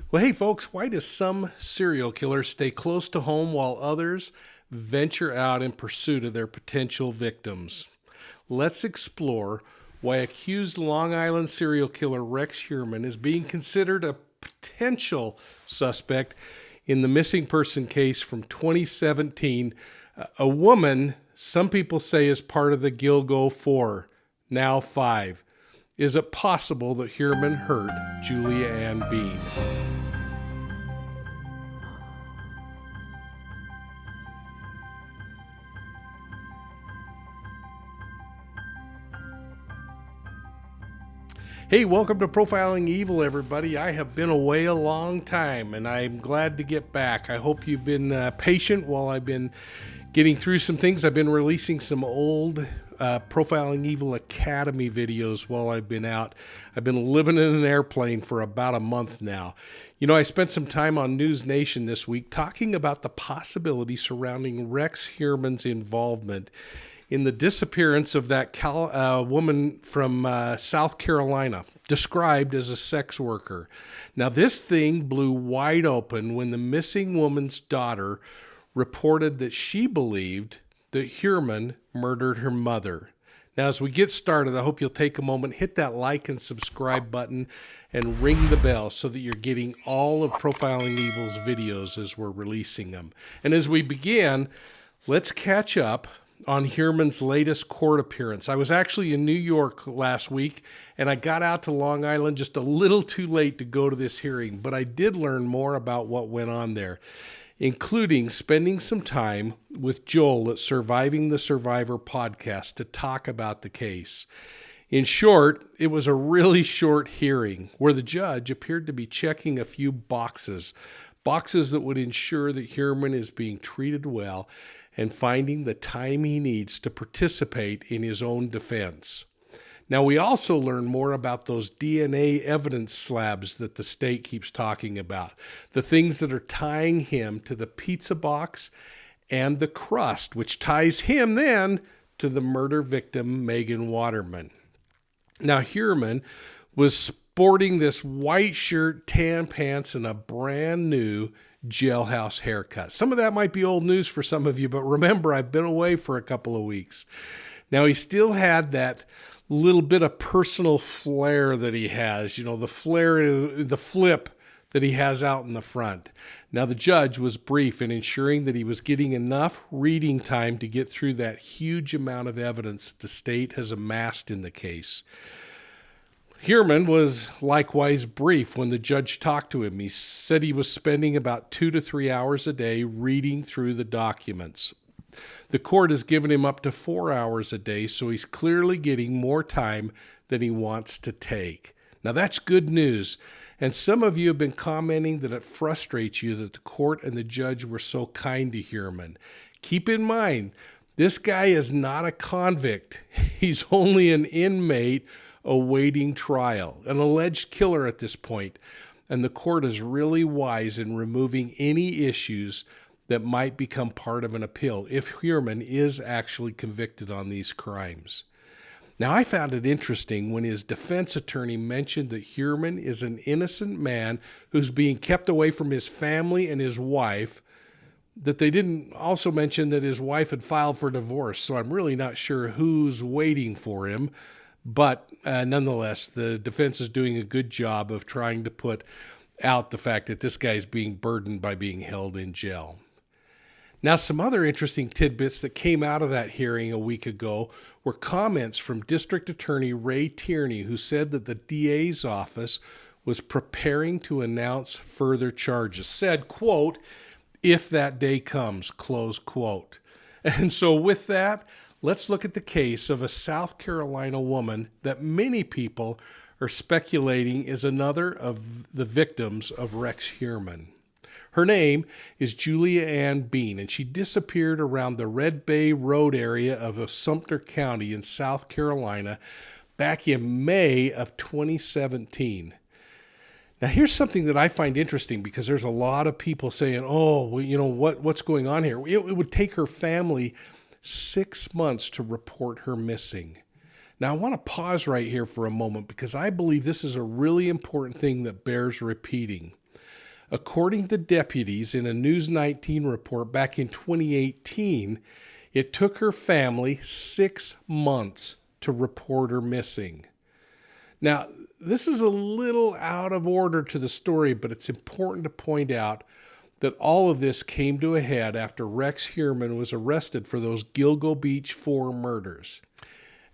Well, hey folks, why do some serial killers stay close to home while others venture out in pursuit of their potential victims? Let's explore why accused Long Island serial killer Rex Heuermann is being considered a potential suspect in the missing person case from 2017. A woman, some people say, is part of the Gilgo Four, now 5. Is it possible that Heuermann hurt Julia Ann Bean? Hey, welcome to Profiling Evil, everybody. I have been away a long time, and I'm glad to get back. I hope you've been patient while I've been getting through some things. I've been releasing some old Profiling Evil Academy videos while I've been out. I've been living in an airplane for about a month now. You know, I spent some time on News Nation this week talking about the possibility surrounding Rex Heuermann's involvement in the disappearance of that woman from South Carolina, described as a sex worker. Now, this thing blew wide open when the missing woman's daughter reported that she believed that Heuermann murdered her mother. Now, as we get started, I hope you'll take a moment, hit that like and subscribe button, and ring the bell so that you're getting all of Profiling Evil's videos as we're releasing them. And as we begin, let's catch up on Heuermann's latest court appearance. I was actually in New York last week, and I got out to Long Island just a little too late to go to this hearing, but I did learn more about what went on there, including spending some time with Joel at Surviving the Survivor podcast to talk about the case. In short, it was a really short hearing where the judge appeared to be checking a few boxes that would ensure that Heuermann is being treated well and finding the time he needs to participate in his own defense. Now, we also learn more about those DNA evidence slabs that the state keeps talking about, the things that are tying him to the pizza box and the crust, which ties him then to the murder victim, Megan Waterman. Now, Heuermann was sporting this white shirt, tan pants, and a brand new jailhouse haircut. Some of that might be old news for some of you, but remember, I've been away for a couple of weeks. Now, he still had that little bit of personal flair that he has, you know, the flip that he has out in the front. Now, the judge was brief in ensuring that he was getting enough reading time to get through that huge amount of evidence the state has amassed in the case. Heuermann was likewise brief when the judge talked to him. He said he was spending about 2 to 3 hours a day reading through the documents. The court has given him up to 4 hours a day, so he's clearly getting more time than he wants to take. Now, that's good news. And some of you have been commenting that it frustrates you that the court and the judge were so kind to Heuermann. Keep in mind, this guy is not a convict. He's only an inmate awaiting trial, an alleged killer at this point, and the court is really wise in removing any issues that might become part of an appeal if Heuermann is actually convicted on these crimes. Now, I found it interesting when his defense attorney mentioned that Heuermann is an innocent man who's being kept away from his family and his wife, that they didn't also mention that his wife had filed for divorce, so I'm really not sure who's waiting for him. But nonetheless, the defense is doing a good job of trying to put out the fact that this guy is being burdened by being held in jail. Now, some other interesting tidbits that came out of that hearing a week ago were comments from District Attorney Ray Tierney, who said that the DA's office was preparing to announce further charges. Said, quote, "if that day comes," close quote. And so with that, let's look at the case of a South Carolina woman that many people are speculating is another of the victims of Rex Heuermann. Her name is Julia Ann Bean, and she disappeared around the Red Bay Road area of Sumter County in South Carolina back in May of 2017. Now, here's something that I find interesting because there's a lot of people saying, oh, well, you know, what's going on here? It would take her family 6 months to report her missing. Now, I want to pause right here for a moment because I believe this is a really important thing that bears repeating. According to deputies in a News 19 report back in 2018, it took her family 6 months to report her missing. Now, this is a little out of order to the story, but it's important to point out that all of this came to a head after Rex Heuermann was arrested for those Gilgo Beach Four murders.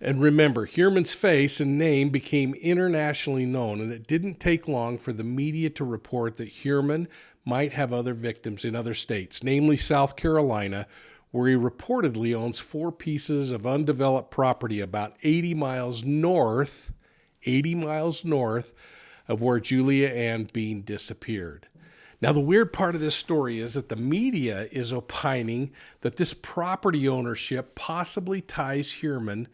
And remember, Heuermann's face and name became internationally known, and it didn't take long for the media to report that Heuermann might have other victims in other states, namely South Carolina, where he reportedly owns 4 pieces of undeveloped property about 80 miles north of where Julia Ann Bean disappeared. Now, the weird part of this story is that the media is opining that this property ownership possibly ties Heuermann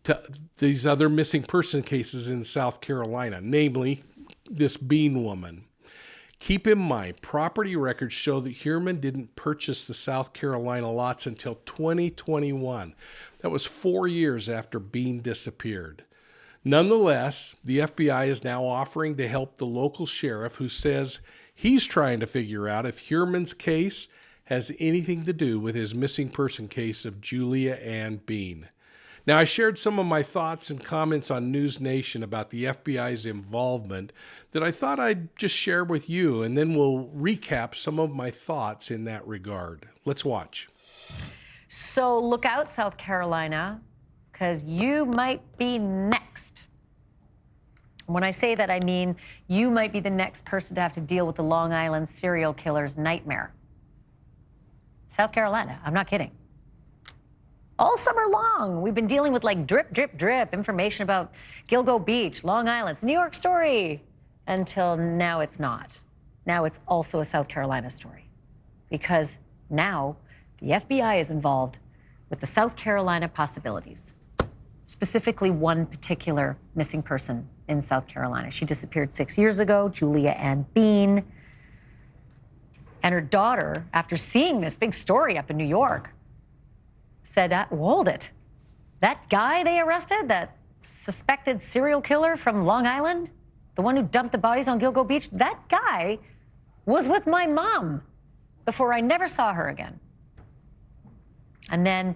to these other missing person cases in South Carolina, namely this Bean woman. Keep in mind, property records show that Heuermann didn't purchase the South Carolina lots until 2021. That was 4 years after Bean disappeared. Nonetheless, the FBI is now offering to help the local sheriff, who says he's trying to figure out if Heuermann's case has anything to do with his missing person case of Julia Ann Bean. Now, I shared some of my thoughts and comments on News Nation about the FBI's involvement that I thought I'd just share with you, and then we'll recap some of my thoughts in that regard. Let's watch. So look out, South Carolina, because you might be next. When I say that, I mean you might be the next person to have to deal with the Long Island serial killer's nightmare. South Carolina, I'm not kidding. All summer long, we've been dealing with like drip, drip, drip information about Gilgo Beach, Long Island. It's a New York story. Until now it's not. Now it's also a South Carolina story. Because now the FBI is involved with the South Carolina possibilities. Specifically one particular missing person in South Carolina. She disappeared 6 years ago, Julia Ann Bean. And her daughter, after seeing this big story up in New York, said, hold it. That guy they arrested, that suspected serial killer from Long Island, the one who dumped the bodies on Gilgo Beach, that guy was with my mom before I never saw her again. And then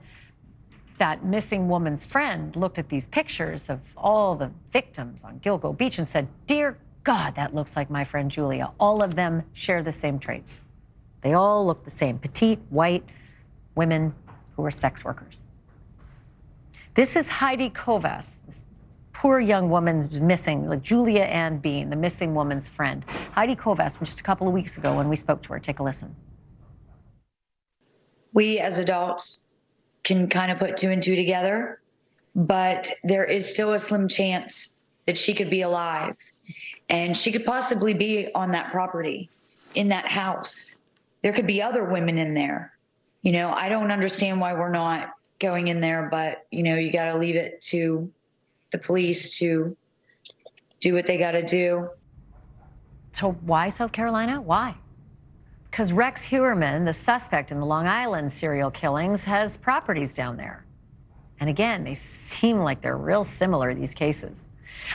that missing woman's friend looked at these pictures of all the victims on Gilgo Beach and said, dear God, that looks like my friend Julia. All of them share the same traits. They all look the same, petite, white women who are sex workers. This is Heidi Kovas, this poor young woman's missing, like Julia Ann Bean, the missing woman's friend. Heidi Kovas from just a couple of weeks ago when we spoke to her. Take a listen. We as adults can kind of put 2 and 2 together, but there is still a slim chance that she could be alive and she could possibly be on that property, in that house. There could be other women in there. You know, I don't understand why we're not going in there, but, you know, you got to leave it to the police to do what they got to do. So why South Carolina? Why? Because Rex Heuermann, the suspect in the Long Island serial killings, has properties down there. And again, they seem like they're real similar, these cases.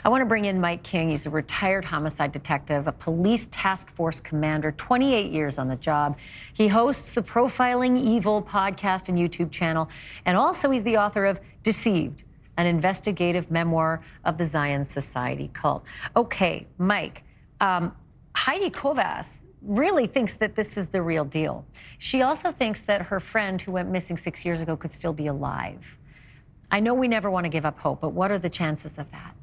I want to bring in Mike King. He's a retired homicide detective, a police task force commander, 28 years on the job. He hosts the Profiling Evil podcast and YouTube channel. And also he's the author of Deceived, an investigative memoir of the Zion Society cult. Okay, Mike, Heidi Kovas really thinks that this is the real deal. She also thinks that her friend who went missing 6 years ago could still be alive. I know we never want to give up hope, but what are the chances of that?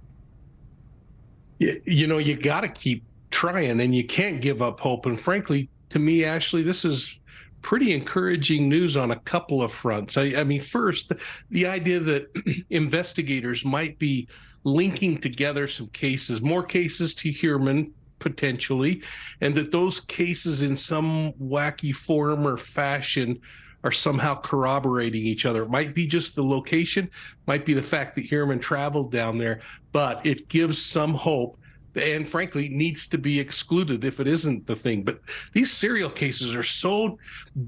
You know, you got to keep trying and you can't give up hope. And frankly, to me, Ashley, this is pretty encouraging news on a couple of fronts. I mean, first, the idea that investigators might be linking together some cases, more cases to Heuermann potentially, and that those cases in some wacky form or fashion are somehow corroborating each other. It might be just the location, might be the fact that Heuermann traveled down there, but it gives some hope and frankly needs to be excluded if it isn't the thing. But these serial cases are so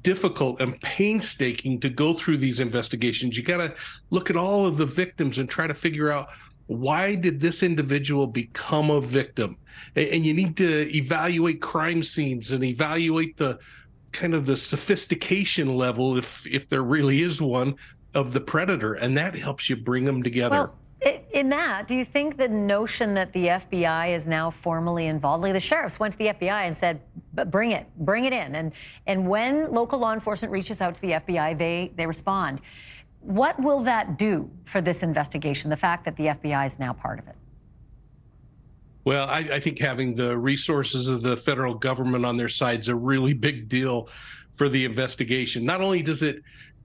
difficult and painstaking to go through these investigations. You got to look at all of the victims and try to figure out why did this individual become a victim? And you need to evaluate crime scenes and evaluate the kind of the sophistication level, if there really is one, of the predator, and that helps you bring them together. Well, in that, do you think the notion that the FBI is now formally involved, like the sheriffs went to the FBI and said, bring it in, and when local law enforcement reaches out to the FBI, they respond. What will that do for this investigation, the fact that the FBI is now part of it? Well, I think having the resources of the federal government on their side is a really big deal for the investigation. Not only does it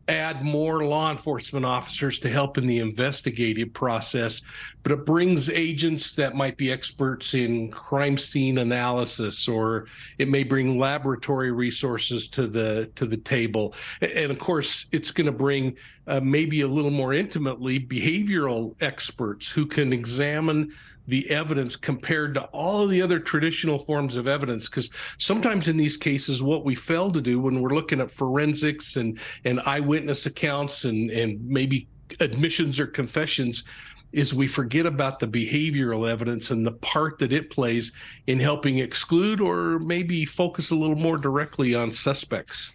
add more law enforcement officers to help in the investigative process, but it brings agents that might be experts in crime scene analysis, or it may bring laboratory resources to the table. And of course, it's going to bring maybe a little more intimately behavioral experts who can examine the evidence compared to all of the other traditional forms of evidence. Because sometimes in these cases, what we fail to do when we're looking at forensics and eyewitness accounts and maybe admissions or confessions is we forget about the behavioral evidence and the part that it plays in helping exclude or maybe focus a little more directly on suspects.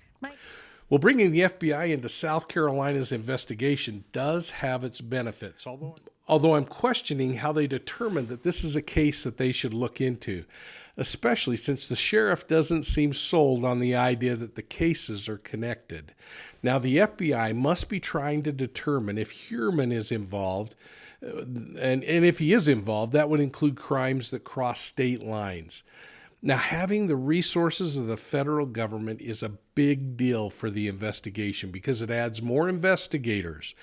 Well, bringing the FBI into South Carolina's investigation does have its benefits, although I'm questioning how they determined that this is a case that they should look into, especially since the sheriff doesn't seem sold on the idea that the cases are connected. Now, the FBI must be trying to determine if Heuermann is involved, and if he is involved, that would include crimes that cross state lines. Now, having the resources of the federal government is a big deal for the investigation because it adds more investigators,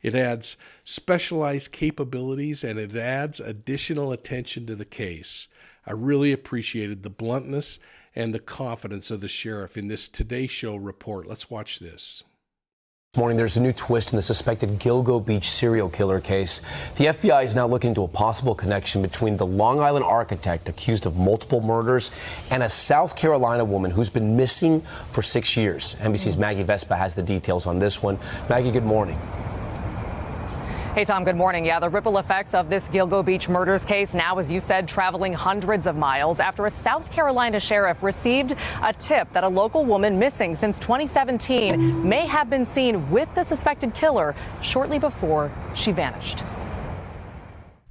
it adds specialized capabilities, and it adds additional attention to the case. I really appreciated the bluntness and the confidence of the sheriff in this Today Show report. Let's watch this. This morning, there's a new twist in the suspected Gilgo Beach serial killer case. The FBI is now looking into a possible connection between the Long Island architect accused of multiple murders and a South Carolina woman who's been missing for 6 years. NBC's Maggie Vespa has the details on this one. Maggie, good morning. Hey, Tom, good morning. Yeah, the ripple effects of this Gilgo Beach murders case now, as you said, traveling hundreds of miles after a South Carolina sheriff received a tip that a local woman missing since 2017 may have been seen with the suspected killer shortly before she vanished.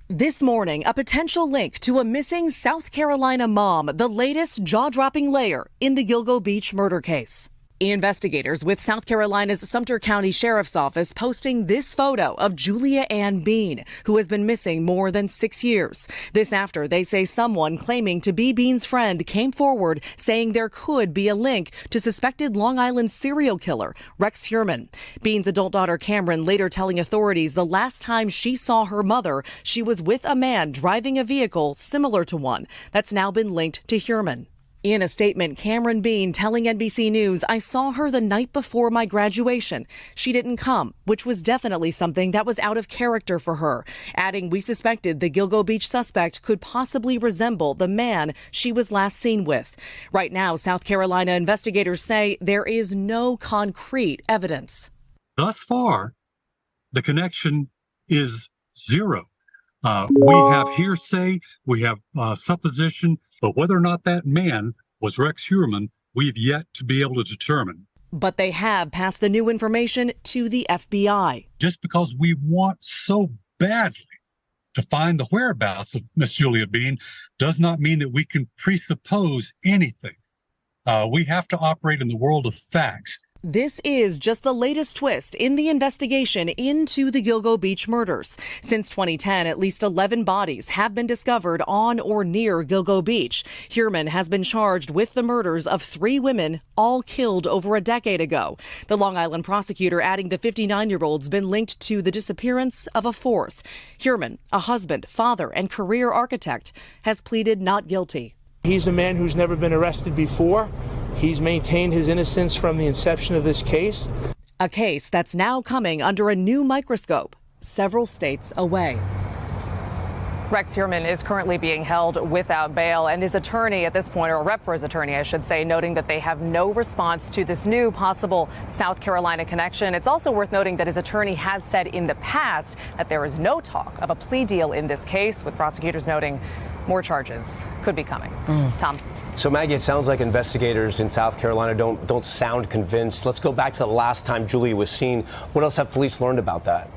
This morning, a potential link to a missing South Carolina mom, the latest jaw-dropping layer in the Gilgo Beach murder case. Investigators with South Carolina's Sumter County Sheriff's Office posting this photo of Julia Ann Bean, who has been missing more than 6 years. This after they say someone claiming to be Bean's friend came forward saying there could be a link to suspected Long Island serial killer Rex Heuermann. Bean's adult daughter Cameron later telling authorities the last time she saw her mother, she was with a man driving a vehicle similar to one that's now been linked to Heuermann. In a statement, Cameron Bean telling NBC News, "I saw her the night before my graduation. She didn't come," which was definitely something that was out of character for her, adding we suspected the Gilgo Beach suspect could possibly resemble the man she was last seen with. Right now, South Carolina investigators say there is no concrete evidence. Thus far, the connection is zero. We have hearsay, we have supposition, but whether or not that man was Rex Heuermann, we've yet to be able to determine. But they have passed the new information to the FBI. Just because we want so badly to find the whereabouts of Miss Julia Bean does not mean that we can presuppose anything. We have to operate in the world of facts. This is just the latest twist in the investigation into the Gilgo Beach murders. Since 2010, at least 11 bodies have been discovered on or near Gilgo Beach. Heuermann has been charged with the murders of 3 women, all killed over a decade ago. The Long Island prosecutor adding the 59-year-old's been linked to the disappearance of a 4th. Heuermann, a husband, father, and career architect, has pleaded not guilty. He's a man who's never been arrested before. He's maintained his innocence from the inception of this case. A case that's now coming under a new microscope several states away. Rex Heuermann is currently being held without bail, and his attorney at this point, or a rep for his attorney, I should say, noting that they have no response to this new possible South Carolina connection. It's also worth noting that his attorney has said in the past that there is no talk of a plea deal in this case, with prosecutors noting more charges could be coming. Tom. So, Maggie, it sounds like investigators in South Carolina don't sound convinced. Let's go back to the last time Julia was seen. What else have police learned about that?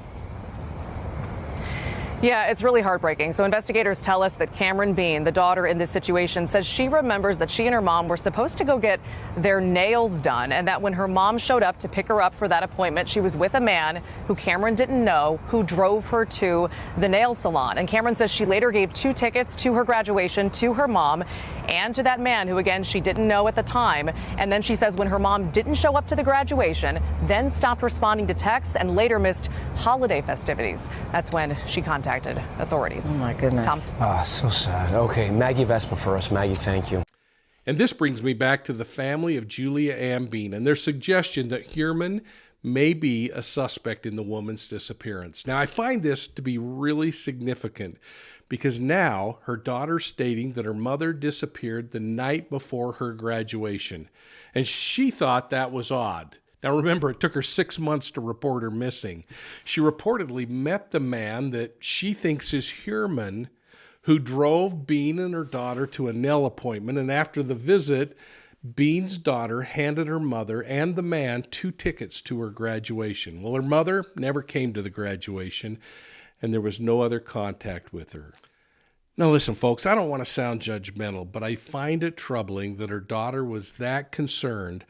Yeah, it's really heartbreaking. So investigators tell us that Cameron Bean, the daughter in this situation, says she remembers that she and her mom were supposed to go get their nails done, and that when her mom showed up to pick her up for that appointment, she was with a man who Cameron didn't know, who drove her to the nail salon. And Cameron says she later gave 2 tickets to her graduation to her mom and to that man who, again, she didn't know at the time. And then she says when her mom didn't show up to the graduation, then stopped responding to texts and later missed holiday festivities. That's when she contacted authorities. Oh, my goodness. Tom. So sad. Okay, Maggie Vespa for us. Maggie, thank you. And this brings me back to the family of Julia Ann Bean and their suggestion that Heuermann may be a suspect in the woman's disappearance. Now, I find this to be really significant because now her daughter's stating that her mother disappeared the night before her graduation, and she thought that was odd. Now, remember, it took her 6 months to report her missing. She reportedly met the man that she thinks is Heuermann, who drove Bean and her daughter to a nail appointment, and after the visit, Bean's daughter handed her mother and the man 2 tickets to her graduation. Well, her mother never came to the graduation, and there was no other contact with her. Now listen, folks, I don't want to sound judgmental, but I find it troubling that her daughter was that concerned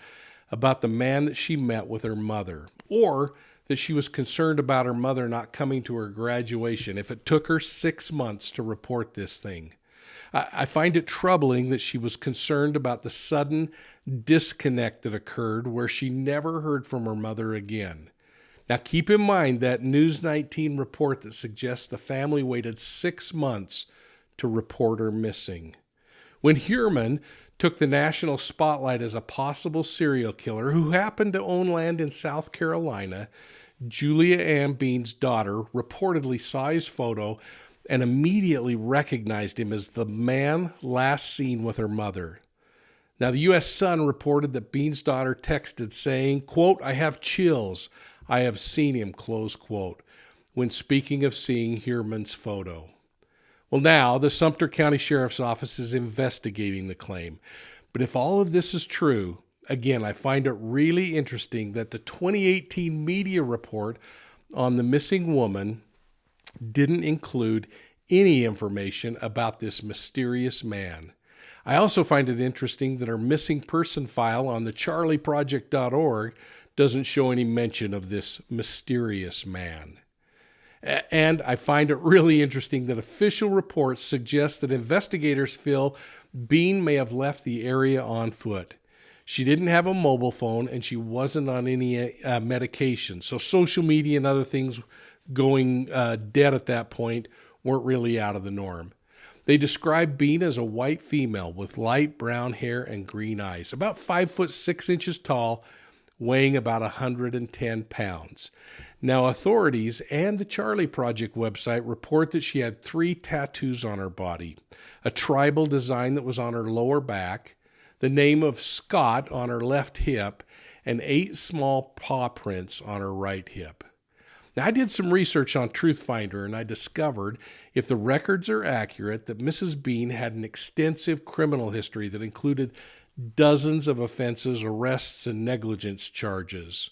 about the man that she met with her mother, or that she was concerned about her mother not coming to her graduation if it took her 6 months to report this thing. I find it troubling that she was concerned about the sudden disconnect that occurred where she never heard from her mother again. Now, keep in mind that News 19 report that suggests the family waited 6 months to report her missing. When Heuermann took the national spotlight as a possible serial killer who happened to own land in South Carolina, Julia Ann Bean's daughter reportedly saw his photo and immediately recognized him as the man last seen with her mother. Now, the U.S. Sun reported that Bean's daughter texted saying, quote, "I have chills. I have seen him," close quote, when speaking of seeing Heuermann's photo. Well, now the Sumter County Sheriff's Office is investigating the claim. But if all of this is true, again, I find it really interesting that the 2018 media report on the missing woman didn't include any information about this mysterious man. I also find it interesting that our missing person file on the charlieproject.org doesn't show any mention of this mysterious man. And I find it really interesting that official reports suggest that investigators feel Bean may have left the area on foot. She didn't have a mobile phone and she wasn't on any medication. So social media and other things going dead at that point weren't really out of the norm. They describe Bean as a white female with light brown hair and green eyes, about 5'6" tall, weighing about 110 pounds. Now, authorities and the Charlie Project website report that she had 3 tattoos on her body, a tribal design that was on her lower back, the name of Scott on her left hip, and 8 small paw prints on her right hip. Now, I did some research on Truthfinder, and I discovered, if the records are accurate, that Mrs. Bean had an extensive criminal history that included dozens of offenses, arrests, and negligence charges.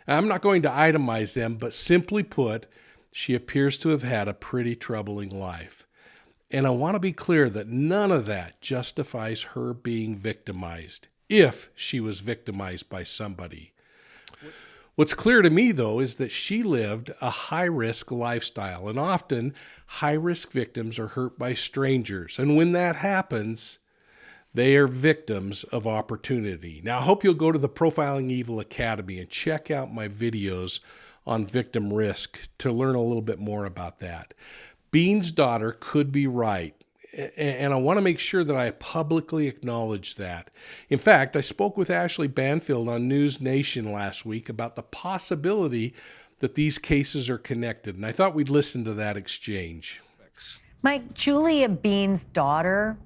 Now, I'm not going to itemize them, but simply put, she appears to have had a pretty troubling life. And I want to be clear that none of that justifies her being victimized, if she was victimized by somebody. What's clear to me, though, is that she lived a high-risk lifestyle, and often high-risk victims are hurt by strangers. And when that happens, they are victims of opportunity. Now, I hope you'll go to the Profiling Evil Academy and check out my videos on victim risk to learn a little bit more about that. Bean's daughter could be right, and I want to make sure that I publicly acknowledge that. In fact, I spoke with Ashley Banfield on News Nation last week about the possibility that these cases are connected, and I thought we'd listen to that exchange. Mike, Julia Bean's daughter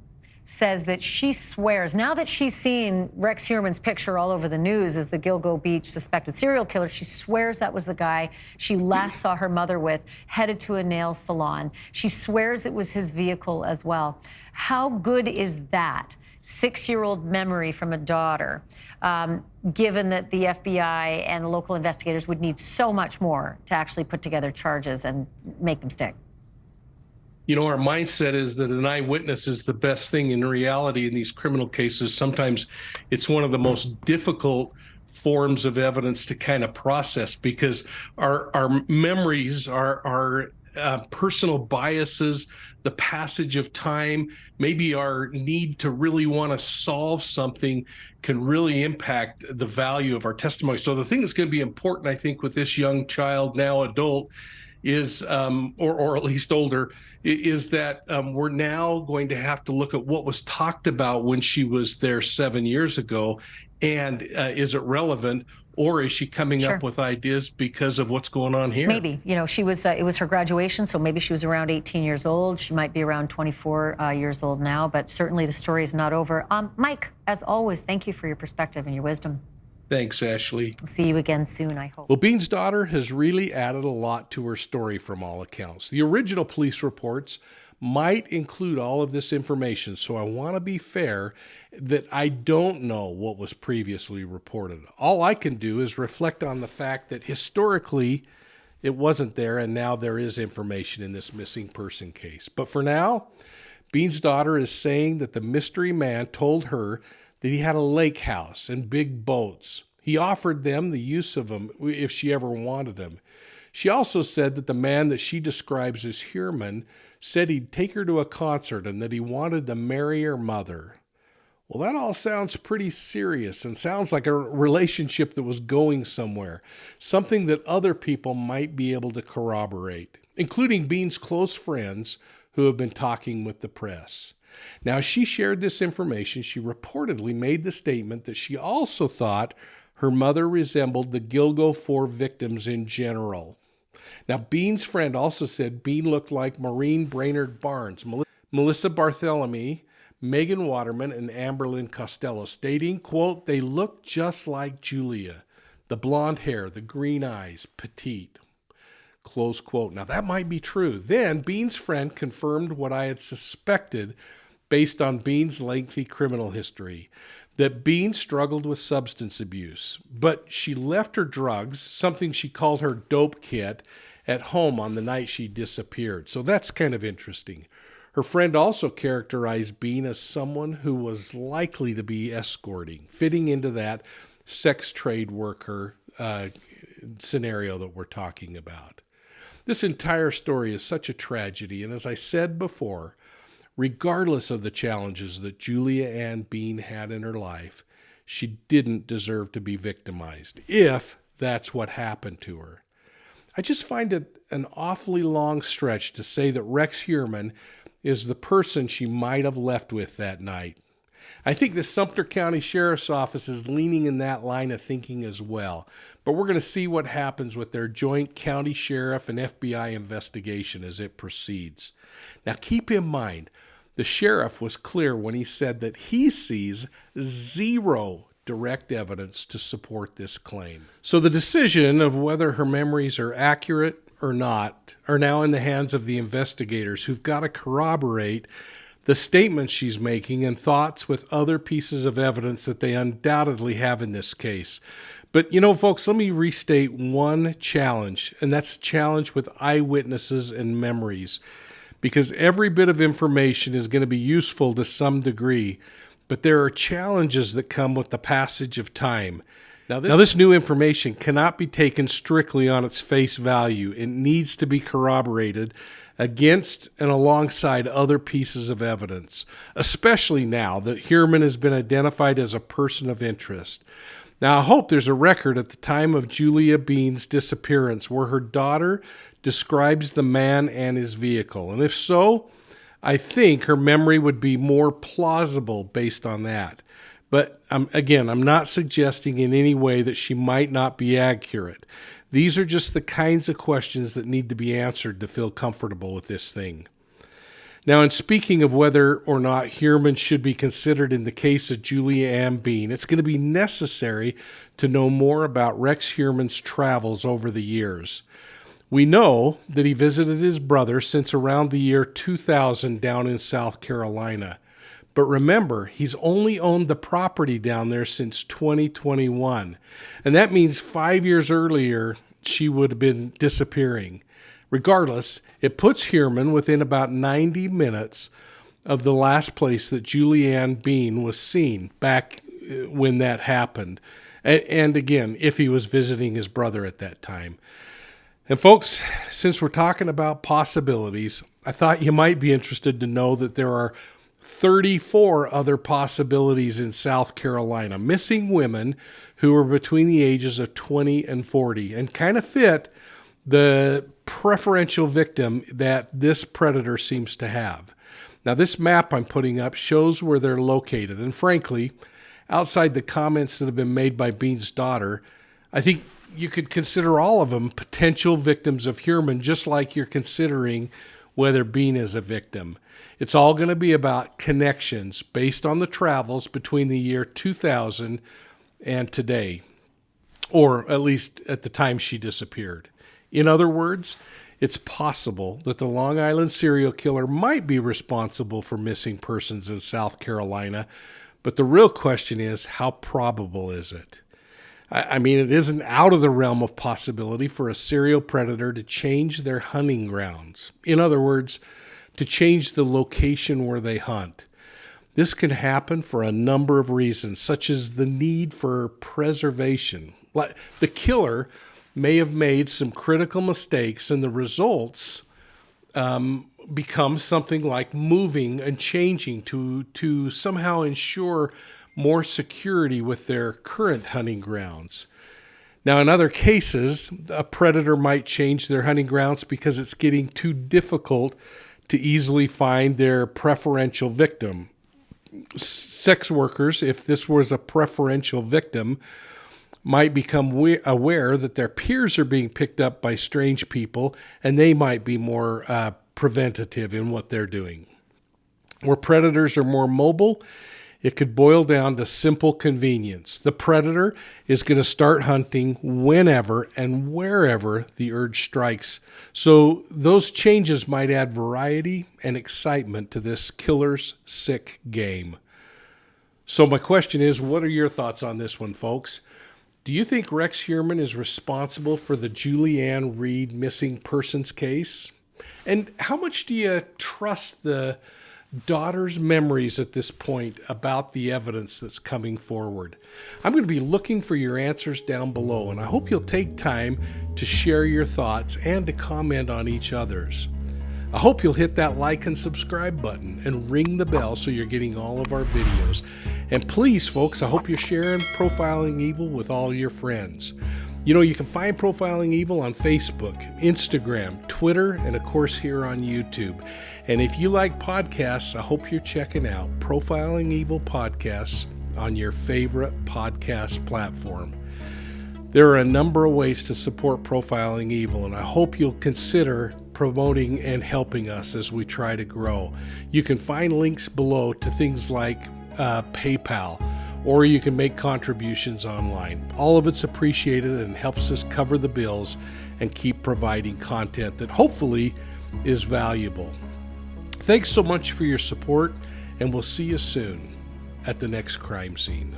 says that she swears, now that she's seen Rex Heuermann's picture all over the news as the Gilgo Beach suspected serial killer, she swears that was the guy she last saw her mother with, headed to a nail salon. She swears it was his vehicle as well. How good is that 6-year-old memory from a daughter, given that the FBI and the local investigators would need so much more to actually put together charges and make them stick? You know, our mindset is that an eyewitness is the best thing. In reality, in these criminal cases, sometimes it's one of the most difficult forms of evidence to kind of process, because our memories, our personal biases, the passage of time, maybe our need to really want to solve something can really impact the value of our testimony. So the thing that's going to be important, I think, with this young child, now adult, is, or at least older, is that we're now going to have to look at what was talked about when she was there 7 years ago, and is it relevant, or is she coming up with ideas because of what's going on here? Maybe, you know, she was, it was her graduation, so maybe she was around 18 years old. She might be around 24 years old now, but certainly the story is not over. Mike, as always, thank you for your perspective and your wisdom. Thanks, Ashley. We'll see you again soon, I hope. Well, Bean's daughter has really added a lot to her story from all accounts. The original police reports might include all of this information, so I want to be fair that I don't know what was previously reported. All I can do is reflect on the fact that historically it wasn't there, and now there is information in this missing person case. But for now, Bean's daughter is saying that the mystery man told her that he had a lake house and big boats. He offered them the use of them if she ever wanted them. She also said that the man that she describes as Heuermann said he'd take her to a concert and that he wanted to marry her mother. Well, that all sounds pretty serious and sounds like a relationship that was going somewhere, something that other people might be able to corroborate, including Bean's close friends who have been talking with the press. Now, as she shared this information, she reportedly made the statement that she also thought her mother resembled the Gilgo Four victims in general. Now, Bean's friend also said Bean looked like Maureen Brainerd Barnes, Melissa Barthélemy, Megan Waterman, and Amberlynn Costello, stating, quote, "They look just like Julia. The blonde hair, the green eyes, petite." Close quote. Now, that might be true. Then Bean's friend confirmed what I had suspected based on Bean's lengthy criminal history, that Bean struggled with substance abuse, but she left her drugs, something she called her dope kit, at home on the night she disappeared. So that's kind of interesting. Her friend also characterized Bean as someone who was likely to be escorting, fitting into that sex trade worker scenario that we're talking about. This entire story is such a tragedy, and as I said before, regardless of the challenges that Julia Ann Bean had in her life, she didn't deserve to be victimized, if that's what happened to her. I just find it an awfully long stretch to say that Rex Heuermann is the person she might have left with that night. I think the Sumter County Sheriff's Office is leaning in that line of thinking as well. But we're going to see what happens with their joint county sheriff and FBI investigation as it proceeds. Now, keep in mind, the sheriff was clear when he said that he sees zero direct evidence to support this claim. So the decision of whether her memories are accurate or not are now in the hands of the investigators, who've got to corroborate the statements she's making and thoughts with other pieces of evidence that they undoubtedly have in this case. But, you know, folks, let me restate one challenge, and that's a challenge with eyewitnesses and memories, because every bit of information is going to be useful to some degree, but there are challenges that come with the passage of time. Now, this new information cannot be taken strictly on its face value. It needs to be corroborated against and alongside other pieces of evidence, especially now that Heuermann has been identified as a person of interest. Now, I hope there's a record at the time of Julia Bean's disappearance where her daughter describes the man and his vehicle. And if so, I think her memory would be more plausible based on that. But again, I'm not suggesting in any way that she might not be accurate. These are just the kinds of questions that need to be answered to feel comfortable with this thing. Now, in speaking of whether or not Heuermann should be considered in the case of Julie Ann Bean, it's going to be necessary to know more about Rex Heuermann's travels over the years. We know that he visited his brother since around the year 2000 down in South Carolina. But remember, he's only owned the property down there since 2021. And that means 5 years earlier, she would have been disappearing. Regardless, it puts Heuermann within about 90 minutes of the last place that Julie Ann Bean was seen back when that happened. And again, if he was visiting his brother at that time. And folks, since we're talking about possibilities, I thought you might be interested to know that there are 34 other possibilities in South Carolina, missing women who were between the ages of 20 and 40 and kind of fit the preferential victim that this predator seems to have. Now, this map I'm putting up shows where they're located. And frankly, outside the comments that have been made by Bean's daughter, I think you could consider all of them potential victims of Heuermann, just like you're considering whether Bean is a victim. It's all going to be about connections based on the travels between the year 2000 and today, or at least at the time she disappeared. In other words, it's possible that the Long Island serial killer might be responsible for missing persons in South Carolina, but the real question is, how probable is it? I mean, it isn't out of the realm of possibility for a serial predator to change their hunting grounds. In other words, to change the location where they hunt. This can happen for a number of reasons, such as the need for preservation. The killer may have made some critical mistakes, and the results become something like moving and changing to somehow ensure more security with their current hunting grounds. Now, in other cases, a predator might change their hunting grounds because it's getting too difficult to easily find their preferential victim. Sex workers, if this was a preferential victim, might become aware that their peers are being picked up by strange people, and they might be more preventative in what they're doing. Where predators are more mobile, it could boil down to simple convenience. The predator is going to start hunting whenever and wherever the urge strikes. So those changes might add variety and excitement to this killer's sick game. So my question is, what are your thoughts on this one, folks? Do you think Rex Heuermann is responsible for the Julie Ann Reed missing persons case? And how much do you trust the daughter's memories at this point about the evidence that's coming forward? I'm going to be looking for your answers down below, and I hope you'll take time to share your thoughts and to comment on each other's. I hope you'll hit that like and subscribe button and ring the bell so you're getting all of our videos. And please, folks, I hope you're sharing Profiling Evil with all your friends. You know, you can find Profiling Evil on Facebook, Instagram, Twitter, and of course here on YouTube. And if you like podcasts, I hope you're checking out Profiling Evil podcasts on your favorite podcast platform. There are a number of ways to support Profiling Evil, and I hope you'll consider promoting and helping us as we try to grow. You can find links below to things like PayPal, or you can make contributions online. All of it's appreciated and helps us cover the bills and keep providing content that hopefully is valuable. Thanks so much for your support, and we'll see you soon at the next crime scene.